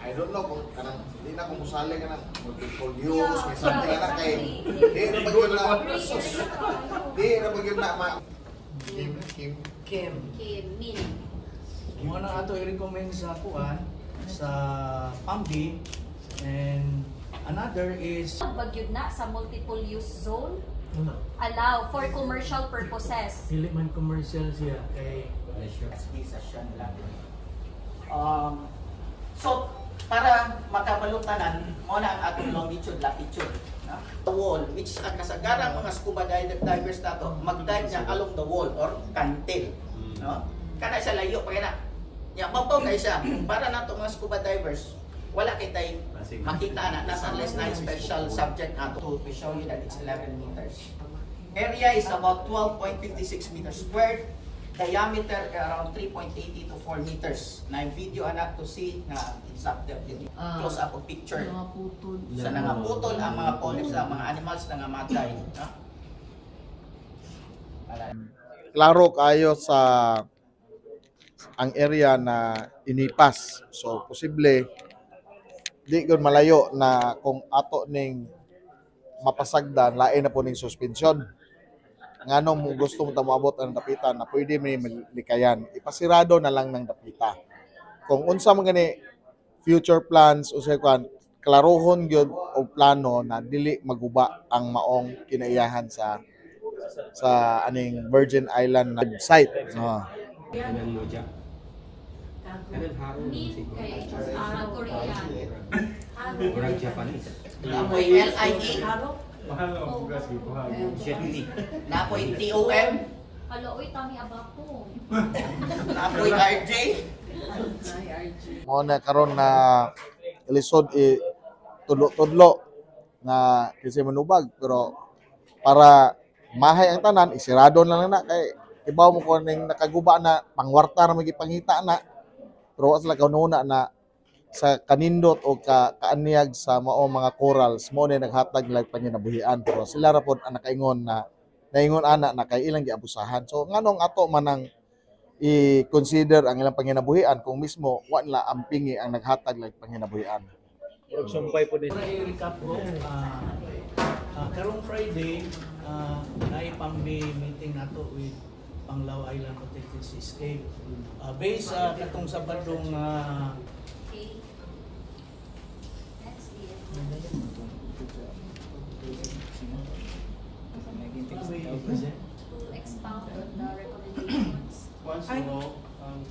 I don't know kung kanang hindi na kung musali ka ng multiple use, may something na kay di na bagyo na di na bagyo na Kim Min. Mo na ato i-recommend sa kuan sa PAMBI, and another is Bagyod na sa multiple use zone. Allow for commercial purposes. dili man commercial siya kay visa siya nila. So, para makabalutanan, mo na ang atong longitude, latitude. No? The wall, which ang kasagarang mga scuba divers na to, mag-dive niya along the wall or kantil. No? Kana siya layo, pa na. Ya, mabaw kayo siya. Para na to mga scuba divers, wala kitay makita na, not unless na special subject na to show you that it's 11 meters. Area is about 12.56 meters squared. Diameter around 3.80 to 4 meters. Na video anak to see na exact close up of picture. Sa nangaputol ang mga polyps, ang mga animals na ngamatay. No? klaro kayo sa ang area na inipas. So posible di gud malayo na kung ato ning mapasagdan lain na po ning suspension. Nganong mo gusto mo maabot ang dapitan na pwede may likayan, ipasirado na lang ng dapita. Kung unsa man gani future plans o sa kwan, klarohon gyud og plano na dili maguba ang maong kinaiyahan sa aning Virgin Island na site. Kanan mo dyan. Kanan haro Min si kay Korea. Orang Japanese. Napoy LIE, Mahal ang bugas dito ha. Jetty. napoy TOM, Hala, oy, tami abako. napoy RJ. Mo na karon na lisod tudlo-tudlo na kasi manubag, pero para mahay ang tanan isirado na lang na kay ibaw mo ko ning nakaguba na pangwarta na magipangita na, pero wala kanuna na sa kanindot o kaanyag sa mao mga corals mo na naghatag lag panyanabuhian, pero sila ra pod ang nakaingon na naingon ana na kay ilang giabusahan. So nganong ato manang i-consider ang ilang panginabuhian kung mismo wala ampingi ang naghatag lag panginabuhian. sumpay po din. Para i-recap ko, karong Friday, naipambi meeting nato with Panglao Island Protected Seascape. Based sa katong Sabadong Okay. That's it. To expound on the recommendations. Once mo,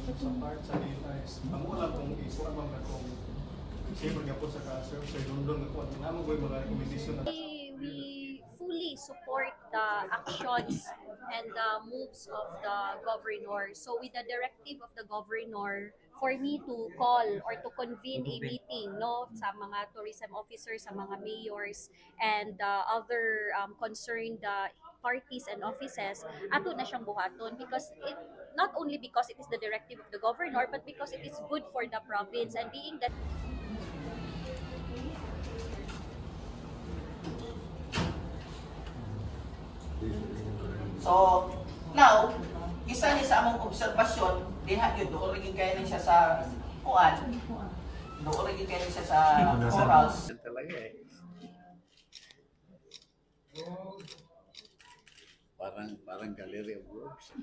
sa part sa details, ang ulam kong isuan mga kong siyempre nga po sa ka-serve sa London ako, at naman ko yung mga recommendation na We fully support the actions and the moves of the governor. So with the directive of the governor, for me to call or to convene a meeting no sa mga tourism officers, sa mga mayors and other concerned parties and offices, ato na siyang buhaton because it not only because it is the directive of the governor but because it is good for the province, and being that So, now, isa ni sa among obserbasyon, diha yun, doon rin kaya niya sa kuan, doon rin kaya niya sa corals. Talaga eh. Parang gallery of works.